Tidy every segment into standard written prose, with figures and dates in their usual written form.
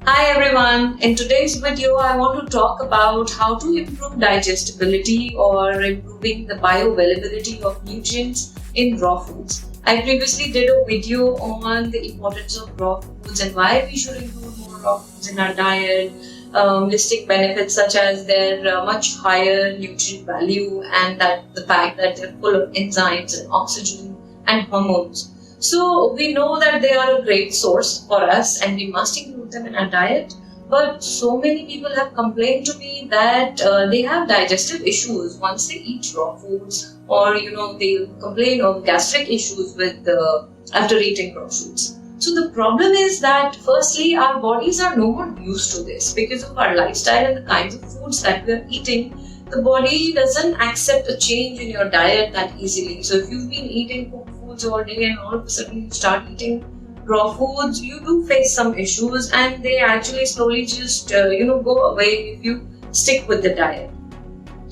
Hi everyone, in today's video I want to talk about how to improve digestibility or improving the bioavailability of nutrients in raw foods. I previously did a video on the importance of raw foods and why we should include more raw foods in our diet, listing benefits such as their much higher nutrient value and that the fact that they're full of enzymes and oxygen and hormones. So we know that they are a great source for us and we must include them in our diet. But so many people have complained to me that they have digestive issues once they eat raw foods, or they complain of gastric issues with after eating raw foods. So the problem is that firstly our bodies are no more used to this because of our lifestyle and the kinds of foods that we are eating. The body doesn't accept a change in your diet that easily. So if you've been eating cooked foods all day and all of a sudden you start eating raw foods, you do face some issues and they actually slowly just go away if you stick with the diet.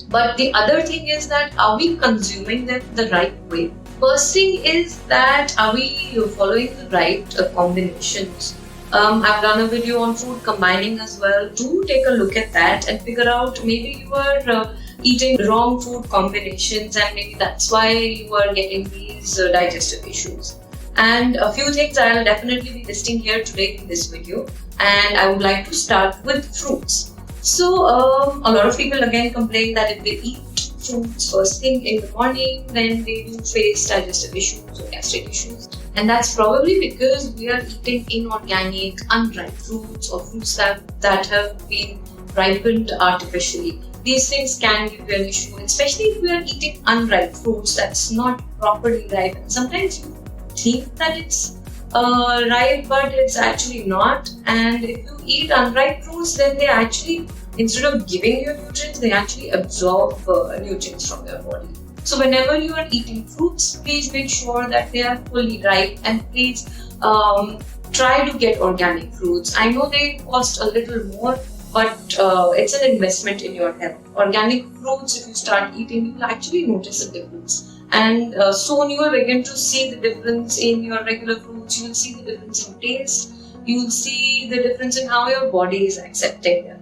But the other thing is that are we consuming them the right way? First thing is that are we following the right combinations? I've done a video on food combining as well. Do take a look at that and figure out maybe you are eating wrong food combinations and maybe that's why you are getting these digestive issues. And a few things I'll definitely be listing here today in this video, and I would like to start with fruits. So a lot of people again complain that if they eat fruits first thing in the morning, then they do face digestive issues or gastric issues. And that's probably because we are eating inorganic, unripe fruits or fruits that have been ripened artificially. These things can give you an issue, especially if we are eating unripe fruits that's not properly ripe. And sometimes you think that it's ripe, but it's actually not. And if you eat unripe fruits, then they actually, instead of giving you nutrients, they actually absorb nutrients from your body. So whenever you are eating fruits, please make sure that they are fully ripe and please try to get organic fruits. I know they cost a little more, but it's an investment in your health. Organic fruits, if you start eating, you will actually notice a difference. And soon you will begin to see the difference in your regular fruits. You will see the difference in taste. You will see the difference in how your body is accepting them.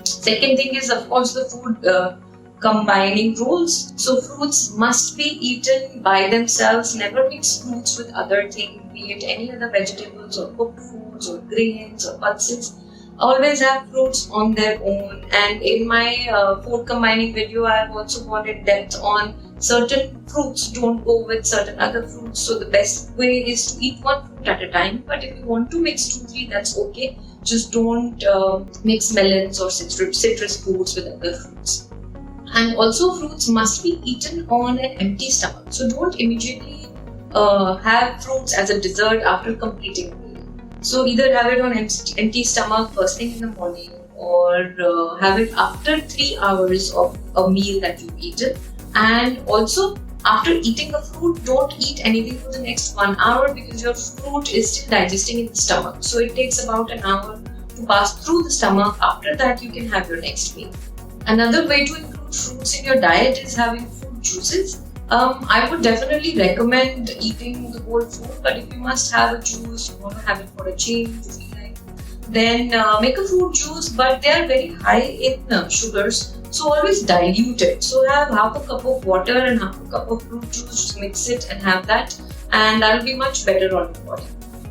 Second thing is, of course, the food combining rules. So fruits must be eaten by themselves. Never mix fruits with other things, be it any other vegetables or cooked foods or grains or pulses. Always have fruits on their own. And in my food combining video, I have also gone in depth on certain fruits don't go with certain other fruits. So the best way is to eat one fruit at a time. But if you want to mix 2-3, that's okay. Just don't mix melons or citrus fruits with other fruits. And also fruits must be eaten on an empty stomach. So don't immediately have fruits as a dessert after completing a meal. So either have it on empty stomach first thing in the morning or have it after 3 hours of a meal that you've eaten. And also after eating a fruit, don't eat anything for the next 1 hour because your fruit is still digesting in the stomach. So it takes about an hour to pass through the stomach. After that, you can have your next meal. Another way to include fruits in your diet is having fruit juices. I would definitely recommend eating the whole fruit, but if you must have a juice, you want to have it for a change, then make a fruit juice, but they are very high in sugars, so always dilute it. So have half a cup of water and half a cup of fruit juice, mix it and have that, and that will be much better on your body.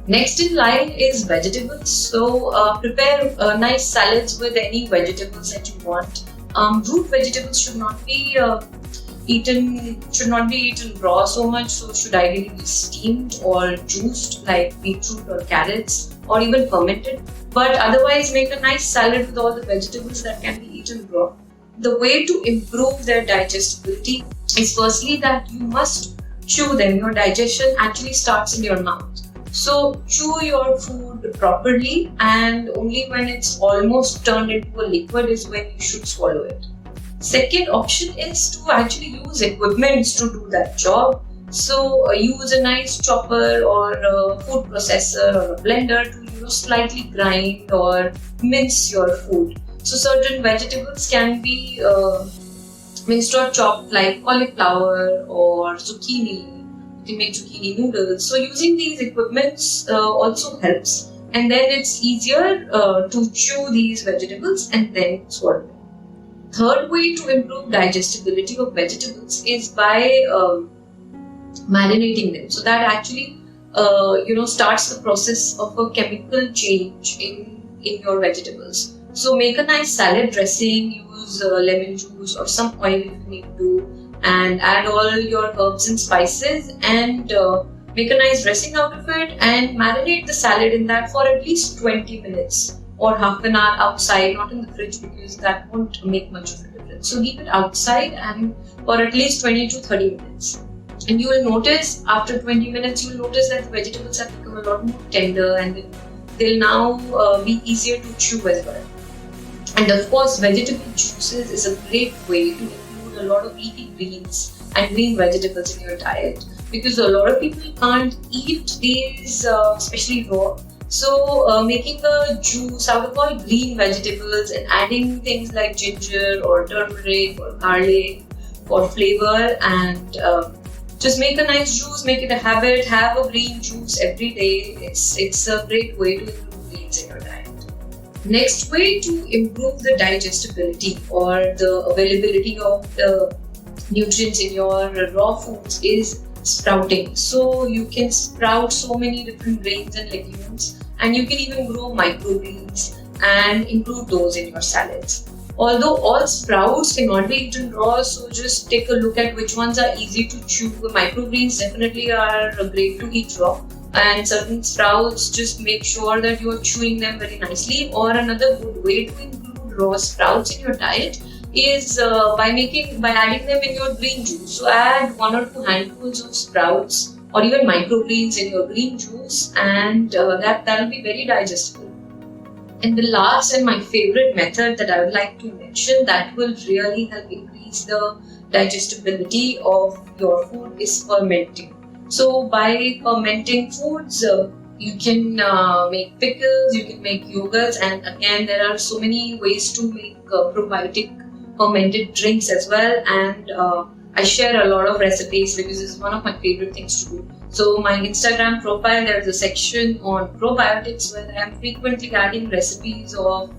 Next in line is vegetables. So prepare nice salads with any vegetables that you want. Root vegetables should not be eaten raw so much, so should ideally be steamed or juiced like beetroot or carrots or even fermented. But otherwise make a nice salad with all the vegetables that can be eaten raw. The way to improve their digestibility is firstly that you must chew them. Your digestion actually starts in your mouth. So chew your food properly, and only when it's almost turned into a liquid is when you should swallow it. Second option is to actually use equipment to do that job. So use a nice chopper or a food processor or a blender to slightly grind or mince your food. So certain vegetables can be minced or chopped like cauliflower or zucchini. You can make zucchini noodles. So using these equipments also helps. and then it's easier to chew these vegetables and then swallow them. Third way to improve digestibility of vegetables is by marinating them. So that actually starts the process of a chemical change in your vegetables. So make a nice salad dressing, use lemon juice or some oil if you need to, and add all your herbs and spices, and make a nice dressing out of it, and marinate the salad in that for at least 20 minutes or half an hour outside, not in the fridge, because that won't make much of a difference. So leave it outside and for at least 20 to 30 minutes. And you will notice after 20 minutes, you will notice that the vegetables have become a lot more tender, and they'll now be easier to chew as well. And of course, vegetable juices is a great way to include a lot of leafy greens and green vegetables in your diet, because a lot of people can't eat these, especially raw. So making a juice out of all green vegetables and adding things like ginger or turmeric or garlic for flavor, and just make a nice juice, make it a habit, have a green juice every day. It's a great way to include greens in your diet. Next way to improve the digestibility or the availability of the nutrients in your raw foods is sprouting. So you can sprout so many different grains and legumes, and you can even grow microgreens and include those in your salads. Although all sprouts cannot be eaten raw, so just take a look at which ones are easy to chew. The microgreens definitely are great to eat raw, and certain sprouts, just make sure that you are chewing them very nicely. Or another good way to include raw sprouts in your diet is by adding them in your green juice. So add 1 or 2 handfuls of sprouts or even microgreens in your green juice, and that will be very digestible. And the last and my favorite method that I would like to mention that will really help increase the digestibility of your food is fermenting. So by fermenting foods, you can make pickles, you can make yogurts, and again there are so many ways to make probiotic fermented drinks as well. And I share a lot of recipes because it's one of my favorite things to do. So my Instagram profile, there's a section on probiotics where I am frequently adding recipes of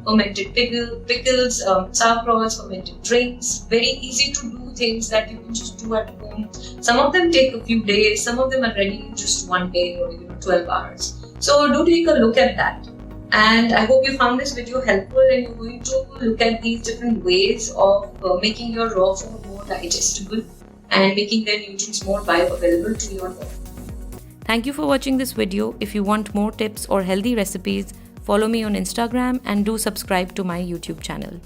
fermented pickles, sauerkrauts, fermented drinks. Very easy to do things that you can just do at home. Some of them take a few days, some of them are ready in just 1 day or 12 hours. So do take a look at that. And I hope you found this video helpful, and you're going to look at these different ways of making your raw food more digestible and making their nutrients more bioavailable to your body. Thank you for watching this video. If you want more tips or healthy recipes, follow me on Instagram and do subscribe to my YouTube channel.